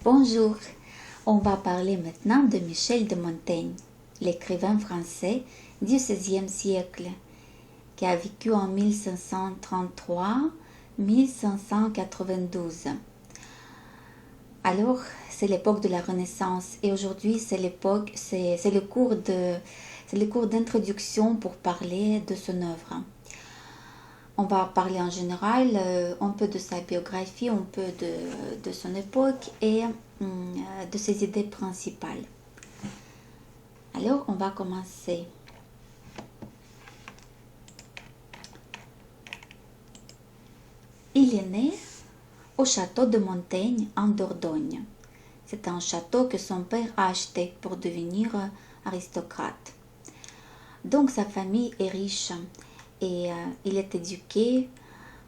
Bonjour, on va parler maintenant de Michel de Montaigne, l'écrivain français du XVIe siècle, qui a vécu en 1533-1592. Alors, c'est l'époque de la Renaissance et aujourd'hui c'est le cours d'introduction pour parler de son œuvre. On va parler en général un peu de sa biographie, un peu de son époque et de ses idées principales. Alors, on va commencer. Il est né au château de Montaigne en Dordogne. C'est un château que son père a acheté pour devenir aristocrate. Donc sa famille est riche et il est éduqué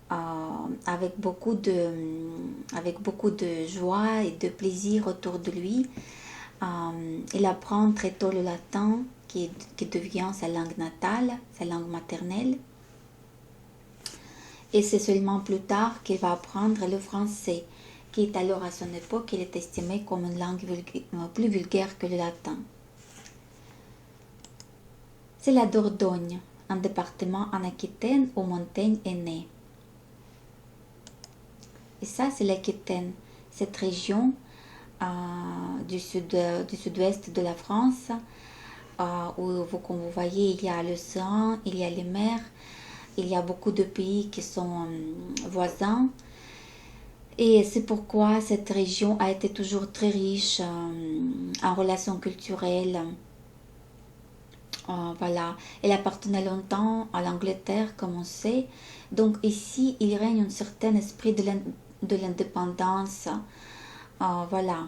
avec beaucoup de joie et de plaisir autour de lui. Il apprend très tôt le latin qui devient sa langue natale, sa langue maternelle. Et c'est seulement plus tard qu'il va apprendre le français, qui est alors à son époque, il est estimé comme une langue plus vulgaire que le latin. C'est la Dordogne, un département en Aquitaine où Montaigne est né. Et ça, c'est l'Aquitaine, cette région du sud-ouest de la France, où, comme vous voyez, il y a l'océan, il y a les mers, il y a beaucoup de pays qui sont voisins. Et c'est pourquoi cette région a été toujours très riche en relations culturelles. Voilà, elle appartenait longtemps à l'Angleterre, comme on sait. Donc ici, il règne un certain esprit de l'indépendance. Voilà.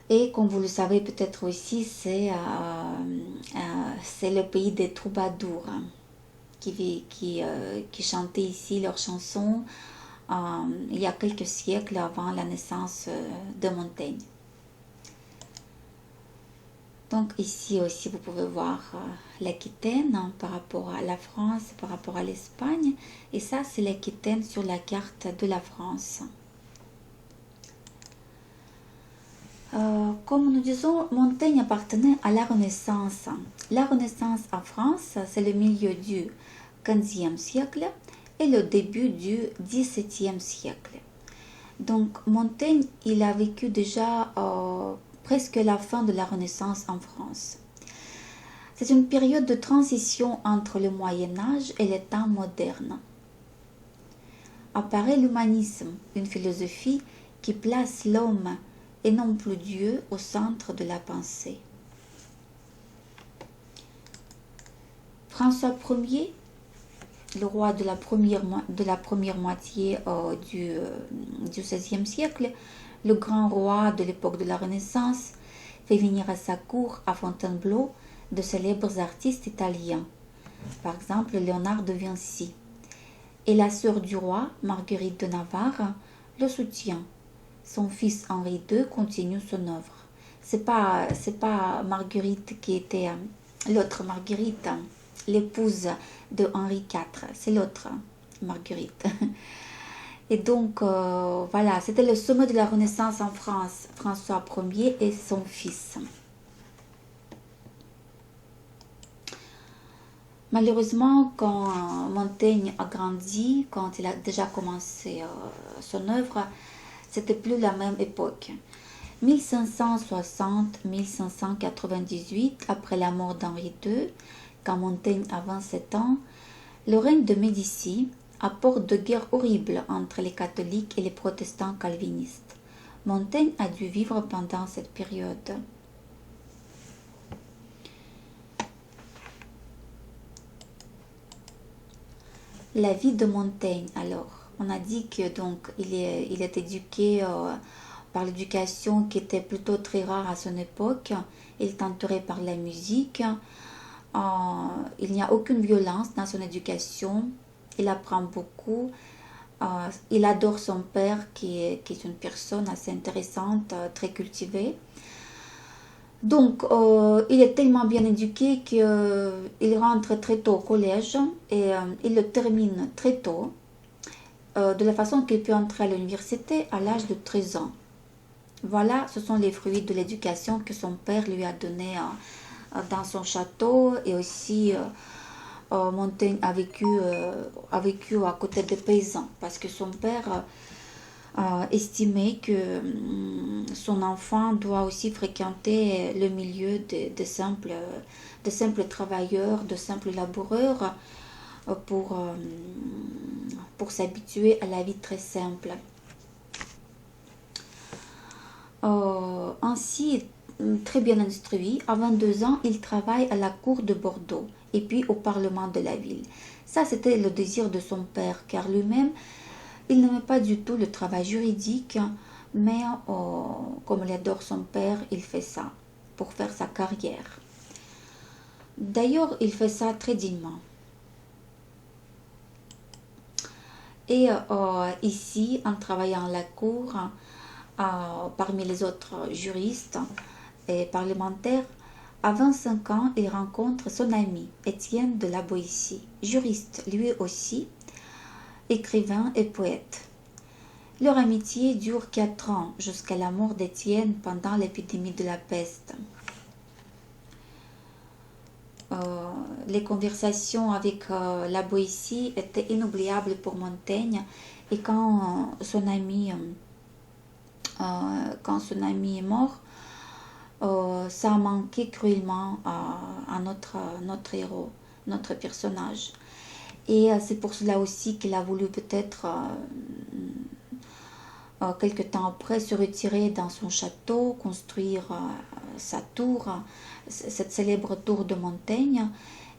Et comme vous le savez peut-être aussi, c'est le pays des troubadours qui chantaient ici leurs chansons il y a quelques siècles avant la naissance de Montaigne. Donc ici aussi vous pouvez voir l'Aquitaine par rapport à la France, par rapport à l'Espagne. Et ça c'est l'Aquitaine sur la carte de la France. Comme nous disons, Montaigne appartenait à la Renaissance. La Renaissance en France, c'est le milieu du XVe siècle et le début du XVIIe siècle. Donc Montaigne, il a vécu déjà presque la fin de la Renaissance en France. C'est une période de transition entre le Moyen Âge et les temps modernes. Apparaît l'humanisme, une philosophie qui place l'homme et non plus Dieu au centre de la pensée. François Ier, le roi de la première moitié du XVIe siècle, le grand roi de l'époque de la Renaissance, fait venir à sa cour à Fontainebleau de célèbres artistes italiens, par exemple Léonard de Vinci. Et la sœur du roi, Marguerite de Navarre, le soutient. Son fils Henri II continue son œuvre. C'est pas Marguerite qui était l'autre Marguerite, l'épouse de Henri IV, c'est l'autre Marguerite. Et donc voilà, c'était le sommet de la Renaissance en France, François Ier et son fils. Malheureusement, quand Montaigne a grandi, quand il a déjà commencé son œuvre, c'était plus la même époque. 1560-1598, après la mort d'Henri II, quand Montaigne a 27 ans, le règne de Médicis apporte de guerres horribles entre les catholiques et les protestants calvinistes. Montaigne a dû vivre pendant cette période. La vie de Montaigne, alors, on a dit que donc il est éduqué par l'éducation qui était plutôt très rare à son époque. Il est entouré par la musique. Il n'y a aucune violence dans son éducation. Il apprend beaucoup. Il adore son père qui est une personne assez intéressante, très cultivée. Donc, il est tellement bien éduqué qu'il rentre très tôt au collège et il le termine très tôt, de la façon qu'il peut entrer à l'université à l'âge de 13 ans. Voilà, ce sont les fruits de l'éducation que son père lui a donné dans son château. Et aussi, Montaigne a vécu à côté des paysans parce que son père estimait que son enfant doit aussi fréquenter le milieu de simples travailleurs, de simples laboureurs pour s'habituer à la vie très simple. Ainsi, très bien instruit, à 22 ans, il travaille à la cour de Bordeaux et puis au parlement de la ville. Ça, c'était le désir de son père, car lui-même, il n'aimait pas du tout le travail juridique, mais comme il adore son père, il fait ça pour faire sa carrière. D'ailleurs, il fait ça très dignement. Et ici, en travaillant à la cour, parmi les autres juristes et parlementaires, à 25 ans, il rencontre son ami Étienne de la Boétie, juriste lui aussi, écrivain et poète. Leur amitié dure 4 ans jusqu'à la mort d'Étienne pendant l'épidémie de la peste. Les conversations avec la Boétie étaient inoubliables pour Montaigne, et quand son ami est mort, ça a manqué cruellement à notre héros, notre personnage. Et c'est pour cela aussi qu'il a voulu peut-être quelque temps après se retirer dans son château, construire sa tour, cette célèbre tour de Montaigne,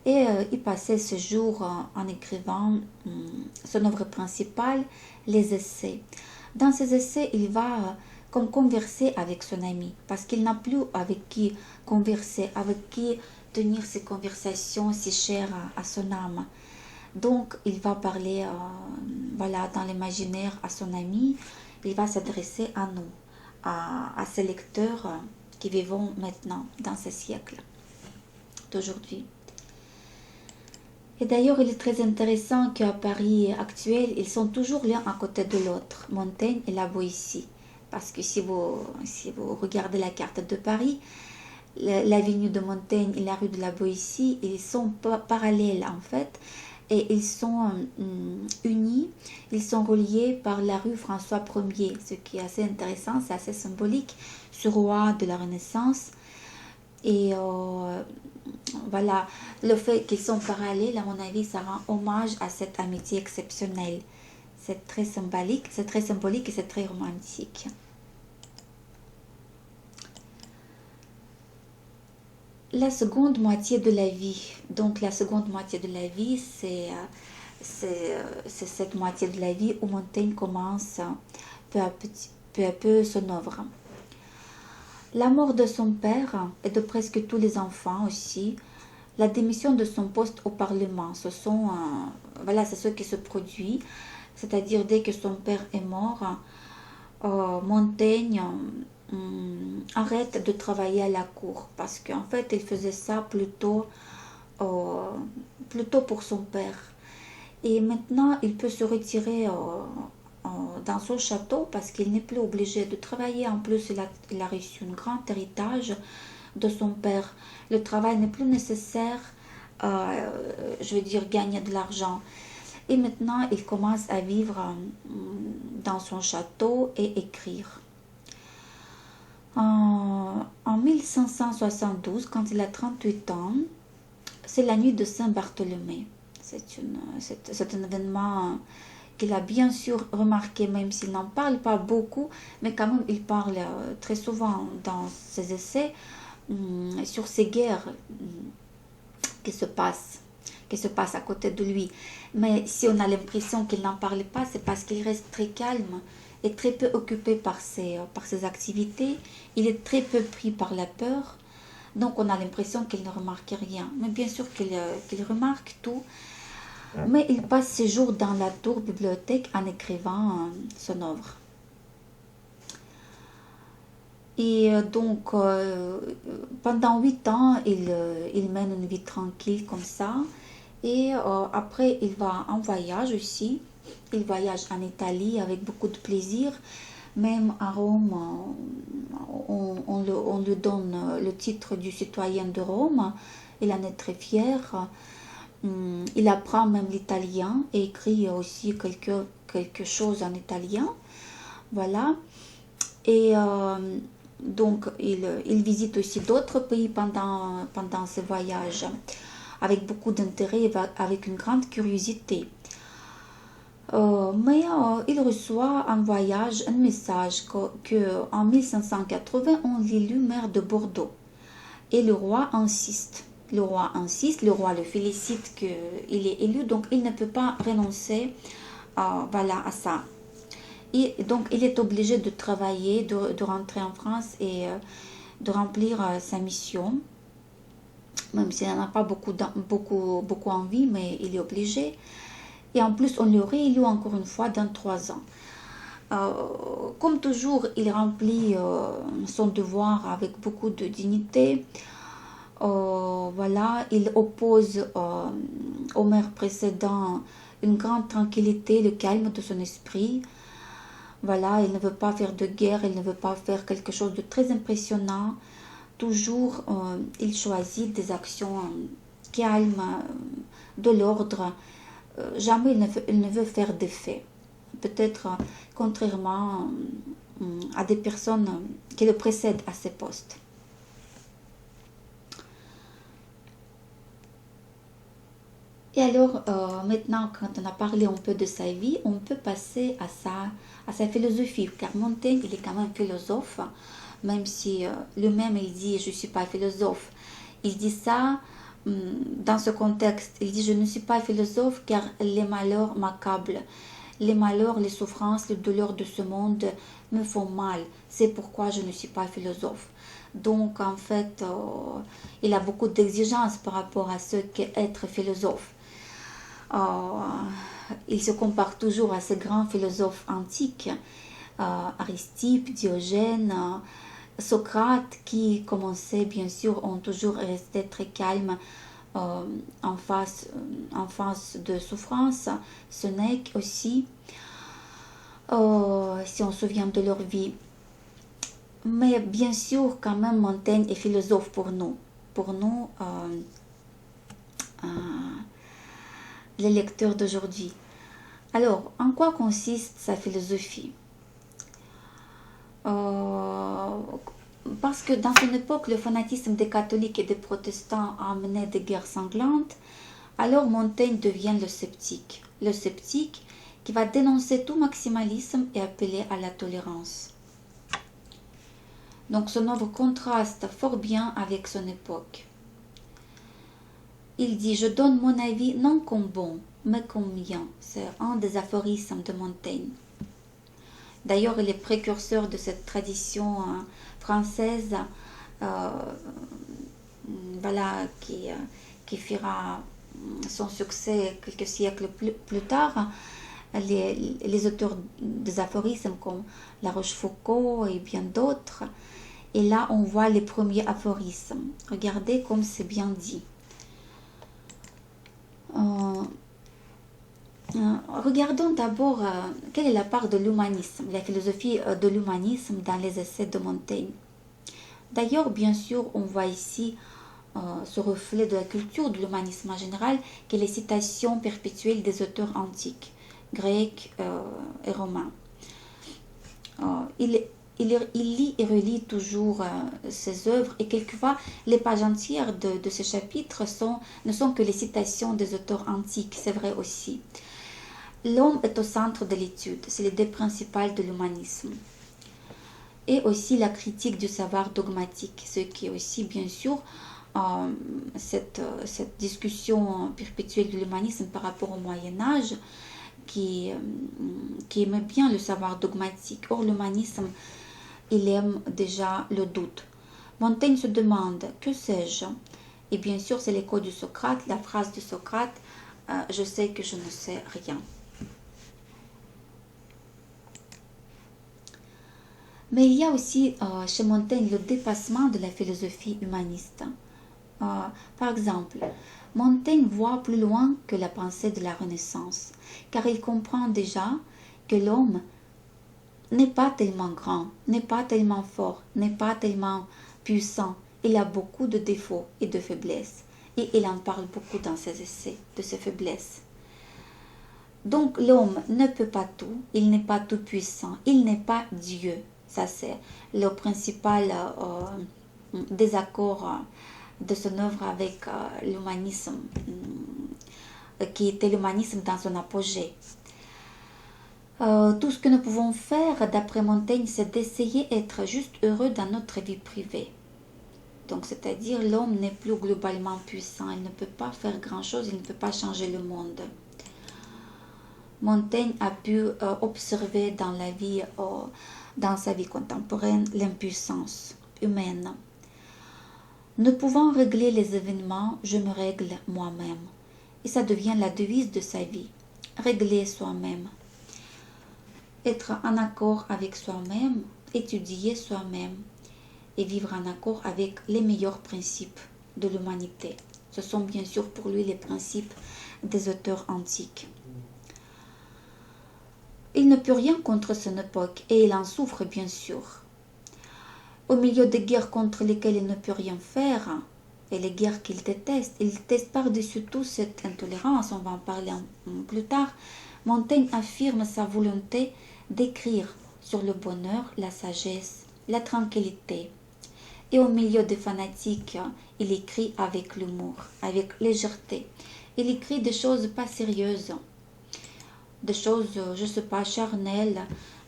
et y passer ses jours en écrivant son œuvre principale, les essais. Dans ces essais, il va comme converser avec son ami, parce qu'il n'a plus avec qui converser, avec qui tenir ces conversations si chères à son âme. Donc, il va parler voilà, dans l'imaginaire à son ami. Il va s'adresser à nous, à ces lecteurs qui vivons maintenant dans ce siècle d'aujourd'hui. Et d'ailleurs, il est très intéressant qu'à Paris actuel, ils sont toujours l'un à côté de l'autre, Montaigne et la Boétie. Parce que si vous regardez la carte de Paris, l'avenue de Montaigne et la rue de la Boétie, ils sont parallèles en fait. Et ils sont unis, ils sont reliés par la rue François Ier, ce qui est assez intéressant, c'est assez symbolique, ce roi de la Renaissance. Et voilà, le fait qu'ils sont parallèles, à mon avis, ça rend hommage à cette amitié exceptionnelle. C'est très symbolique et c'est très romantique. La seconde moitié de la vie. Donc la seconde moitié de la vie, c'est cette moitié de la vie où Montaigne commence peu à peu son œuvre. La mort de son père et de presque tous les enfants aussi, la démission de son poste au Parlement, c'est ce qui se produit, c'est-à-dire dès que son père est mort, Montaigne arrête de travailler à la cour parce qu'en fait il faisait ça plutôt pour son père, et maintenant il peut se retirer dans son château parce qu'il n'est plus obligé de travailler. En plus, il a reçu un grand héritage de son père. Le travail n'est plus nécessaire, je veux dire gagner de l'argent. Et maintenant, il commence à vivre dans son château et écrire. En 1572, quand il a 38 ans, c'est la nuit de Saint-Barthélemy. C'est un événement qu'il a bien sûr remarqué, même s'il n'en parle pas beaucoup, mais quand même il parle très souvent dans ses essais sur ces guerres qui se passent à côté de lui. Mais si on a l'impression qu'il n'en parle pas, c'est parce qu'il reste très calme et très peu occupé par ses activités. Il est très peu pris par la peur, donc on a l'impression qu'il ne remarque rien. Mais bien sûr qu'il remarque tout. Mais il passe ses jours dans la tour bibliothèque en écrivant son œuvre. Et donc, pendant 8 ans, il mène une vie tranquille comme ça. Et après, il va en voyage aussi. Il voyage en Italie avec beaucoup de plaisir. Même à Rome, on lui donne le titre du citoyen de Rome. Il en est très fier. Il apprend même l'italien et écrit aussi quelque chose en italien. Voilà. Et donc, il visite aussi d'autres pays pendant ses voyages, avec beaucoup d'intérêt et avec une grande curiosité. Mais il reçoit un voyage, un message en 1580, on l'élu maire de Bordeaux. Et le roi insiste. Le roi insiste, le roi le félicite qu'il est élu, donc il ne peut pas renoncer voilà, à ça. Et donc il est obligé de travailler, de rentrer en France et de remplir sa mission, même s'il n'en a pas beaucoup envie, mais il est obligé. Et en plus, on le réélu encore une fois dans 3 ans. Comme toujours, il remplit son devoir avec beaucoup de dignité. Voilà, il oppose au maire précédent une grande tranquillité, le calme de son esprit. Voilà, il ne veut pas faire de guerre, il ne veut pas faire quelque chose de très impressionnant. Toujours, il choisit des actions calmes, de l'ordre. Jamais il ne veut faire d'effet. Peut-être contrairement à des personnes qui le précèdent à ces postes. Et alors, maintenant, quand on a parlé un peu de sa vie, on peut passer à sa philosophie, car Montaigne, il est quand même philosophe, même si lui-même, il dit, je ne suis pas philosophe. Il dit ça dans ce contexte. Il dit, je ne suis pas philosophe car les malheurs m'accablent. Les malheurs, les souffrances, les douleurs de ce monde me font mal. C'est pourquoi je ne suis pas philosophe. Donc, en fait, il a beaucoup d'exigences par rapport à ce qu'est être philosophe. Il se compare toujours à ces grands philosophes antiques, Aristippe, Diogène, Socrate, qui, comme on sait, bien sûr, ont toujours resté très calmes en face de souffrance. Sénèque aussi, si on se souvient de leur vie. Mais bien sûr, quand même, Montaigne est philosophe pour nous. Pour nous, les lecteurs d'aujourd'hui. Alors, en quoi consiste sa philosophie? Parce que dans une époque, le fanatisme des catholiques et des protestants a amené des guerres sanglantes, alors Montaigne devient le sceptique. Le sceptique qui va dénoncer tout maximalisme et appeler à la tolérance. Donc son œuvre contraste fort bien avec son époque. Il dit « Je donne mon avis non comme bon, mais comme mien ». C'est un des aphorismes de Montaigne. D'ailleurs, il est précurseur de cette tradition française voilà, qui fera son succès quelques siècles plus tard. Les auteurs des aphorismes comme La Rochefoucauld et bien d'autres. Et là, on voit les premiers aphorismes. Regardez comme c'est bien dit. Regardons d'abord quelle est la part de l'humanisme, la philosophie de l'humanisme dans les essais de Montaigne. D'ailleurs, bien sûr, on voit ici ce reflet de la culture de l'humanisme en général, qui est les citations perpétuelles des auteurs antiques, grecs et romains. Il lit et relit toujours ses œuvres et quelquefois les pages entières de ces chapitres ne sont que les citations des auteurs antiques, c'est vrai aussi. L'homme est au centre de l'étude, c'est l'idée principale de l'humanisme. Et aussi la critique du savoir dogmatique, ce qui est aussi bien sûr cette discussion perpétuelle de l'humanisme par rapport au Moyen-Âge qui aimait bien le savoir dogmatique. Or, l'humanisme, il aime déjà le doute. Montaigne se demande, que sais-je? Et bien sûr, c'est l'écho de Socrate, la phrase de Socrate, je sais que je ne sais rien. Mais il y a aussi chez Montaigne le dépassement de la philosophie humaniste. Par exemple, Montaigne voit plus loin que la pensée de la Renaissance, car il comprend déjà que l'homme n'est pas tellement grand, n'est pas tellement fort, n'est pas tellement puissant. Il a beaucoup de défauts et de faiblesses. Et il en parle beaucoup dans ses essais, de ses faiblesses. Donc l'homme ne peut pas tout, il n'est pas tout puissant, il n'est pas Dieu. Ça c'est le principal désaccord de son œuvre avec l'humanisme, qui était l'humanisme dans son apogée. Tout ce que nous pouvons faire, d'après Montaigne, c'est d'essayer d'être juste heureux dans notre vie privée. Donc, c'est-à-dire, l'homme n'est plus globalement puissant, il ne peut pas faire grand-chose, il ne peut pas changer le monde. Montaigne a pu observer dans la vie, dans sa vie contemporaine, l'impuissance humaine. Ne pouvant régler les événements, je me règle moi-même. Et ça devient la devise de sa vie. Régler soi-même. Être en accord avec soi-même, étudier soi-même et vivre en accord avec les meilleurs principes de l'humanité. Ce sont bien sûr pour lui les principes des auteurs antiques. Il ne peut rien contre son époque et il en souffre bien sûr. Au milieu des guerres contre lesquelles il ne peut rien faire et les guerres qu'il déteste, il déteste par-dessus tout cette intolérance, on va en parler plus tard. Montaigne affirme sa volonté d'écrire sur le bonheur, la sagesse, la tranquillité. Et au milieu des fanatiques, il écrit avec l'humour, avec légèreté. Il écrit des choses pas sérieuses, des choses, je ne sais pas, charnelles,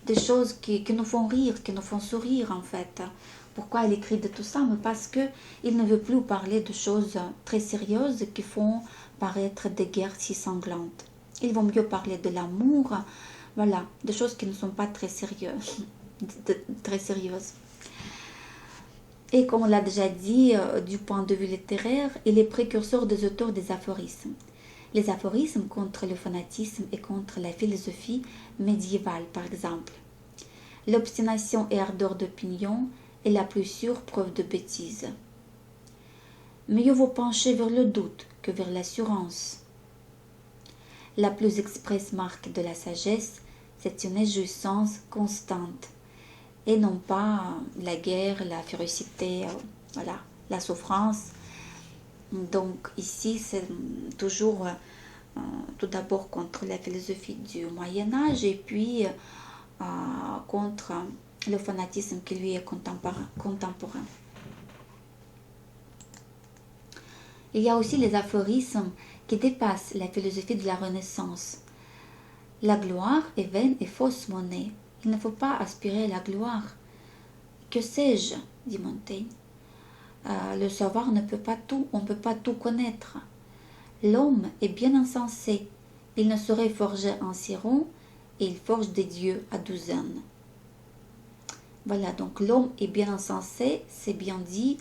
des choses qui nous font rire, qui nous font sourire en fait. Pourquoi il écrit de tout ça? Mais parce qu'il ne veut plus parler de choses très sérieuses qui font paraître des guerres si sanglantes. Il vaut mieux parler de l'amour, voilà, des choses qui ne sont pas très sérieuses. Très sérieuses. Et comme on l'a déjà dit, du point de vue littéraire, il est précurseur des auteurs des aphorismes. Les aphorismes contre le fanatisme et contre la philosophie médiévale, par exemple. L'obstination et ardeur d'opinion est la plus sûre preuve de bêtise. Mieux vaut pencher vers le doute que vers l'assurance. La plus expresse marque de la sagesse, c'est une jouissance constante, et non pas la guerre, la férocité, voilà, la souffrance. Donc ici, c'est toujours tout d'abord contre la philosophie du Moyen-Âge et puis contre le fanatisme qui lui est contemporain. Il y a aussi les aphorismes qui dépassent la philosophie de la Renaissance. La gloire est vaine et fausse monnaie. Il ne faut pas aspirer à la gloire. Que sais-je, dit Montaigne. Le savoir ne peut pas tout, on ne peut pas tout connaître. L'homme est bien insensé. Il ne saurait forger un ciron et il forge des dieux à douzaines. Voilà, donc l'homme est bien insensé, c'est bien dit.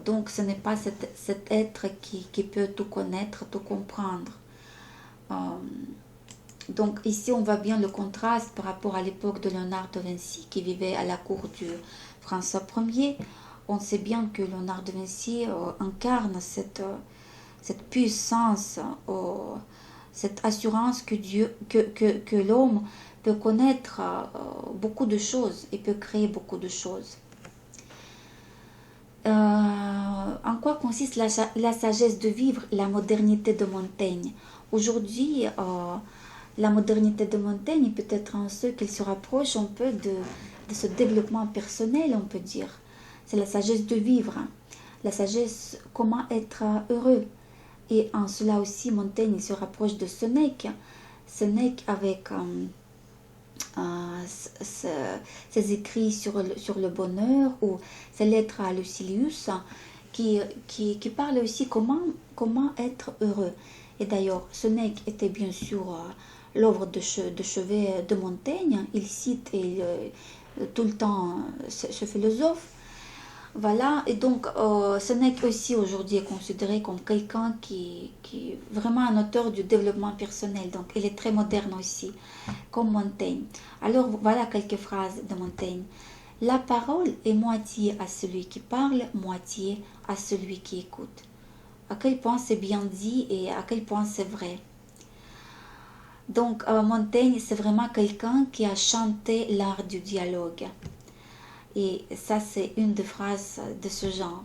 Donc ce n'est pas cet être qui peut tout connaître, tout comprendre. Donc ici on voit bien le contraste par rapport à l'époque de Léonard de Vinci qui vivait à la cour du François Ier. On sait bien que Léonard de Vinci incarne cette puissance, cette assurance que l'homme peut connaître beaucoup de choses et peut créer beaucoup de choses. En quoi consiste la sagesse de vivre, la modernité de Montaigne? Aujourd'hui, la modernité de Montaigne peut être en ce qu'il se rapproche un peu de ce développement personnel, on peut dire. C'est la sagesse de vivre, la sagesse comment être heureux. Et en cela aussi, Montaigne se rapproche de Sénèque. Sénèque avec ses écrits sur le bonheur ou ses lettres à Lucilius qui parlent aussi comment être heureux. Et d'ailleurs, Sénèque était bien sûr l'œuvre de chevet de Montaigne. Il cite tout le temps ce philosophe. Voilà, et donc Sénèque aussi aujourd'hui est considéré comme quelqu'un qui est vraiment un auteur du développement personnel. Donc il est très moderne aussi, comme Montaigne. Alors voilà quelques phrases de Montaigne. La parole est moitié à celui qui parle, moitié à celui qui écoute. À quel point c'est bien dit et à quel point c'est vrai. Donc, Montaigne, c'est vraiment quelqu'un qui a chanté l'art du dialogue. Et ça, c'est une des phrases de ce genre.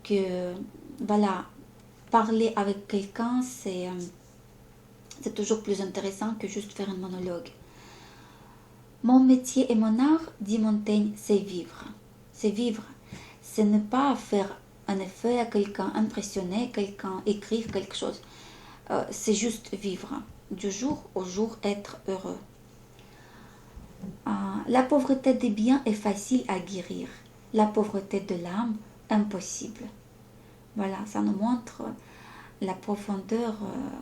Que, voilà, parler avec quelqu'un, c'est toujours plus intéressant que juste faire un monologue. Mon métier et mon art, dit Montaigne, c'est vivre. C'est vivre. C'est ne pas faire un effet à quelqu'un, impressionner quelqu'un, écrire quelque chose. C'est juste vivre. Du jour au jour, être heureux. La pauvreté des biens est facile à guérir. La pauvreté de l'âme, impossible. Voilà, ça nous montre la profondeur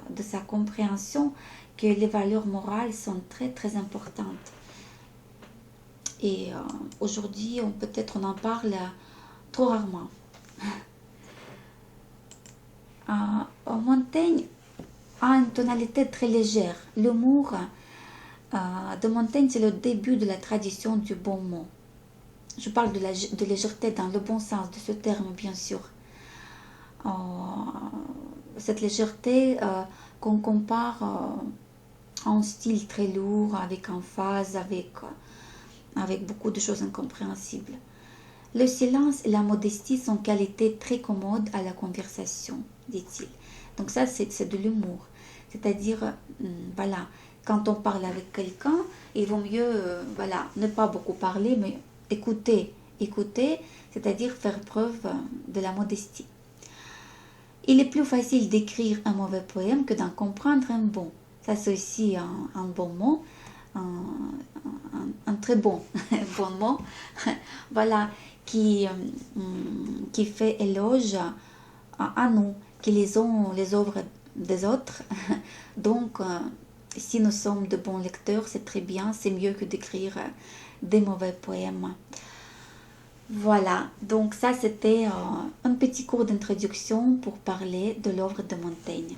de sa compréhension que les valeurs morales sont très très importantes. Et aujourd'hui, peut-être on en parle trop rarement. Montaigne a une tonalité très légère. L'humour de Montaigne, c'est le début de la tradition du bon mot. Je parle de légèreté dans le bon sens de ce terme, bien sûr. Cette légèreté qu'on compare à un style très lourd, avec emphase, avec beaucoup de choses incompréhensibles. Le silence et la modestie sont qualités très commodes à la conversation, dit-il. Donc ça, c'est de l'humour. C'est-à-dire, voilà, quand on parle avec quelqu'un, il vaut mieux, voilà, ne pas beaucoup parler, mais écouter, c'est-à-dire faire preuve de la modestie. Il est plus facile d'écrire un mauvais poème que d'en comprendre un bon. Ça, c'est aussi un bon mot, un très bon, bon mot, voilà, qui fait éloge à nous, qui lisons les œuvres des autres. Donc, si nous sommes de bons lecteurs, c'est très bien, c'est mieux que d'écrire des mauvais poèmes. Voilà, donc ça c'était un petit cours d'introduction pour parler de l'œuvre de Montaigne.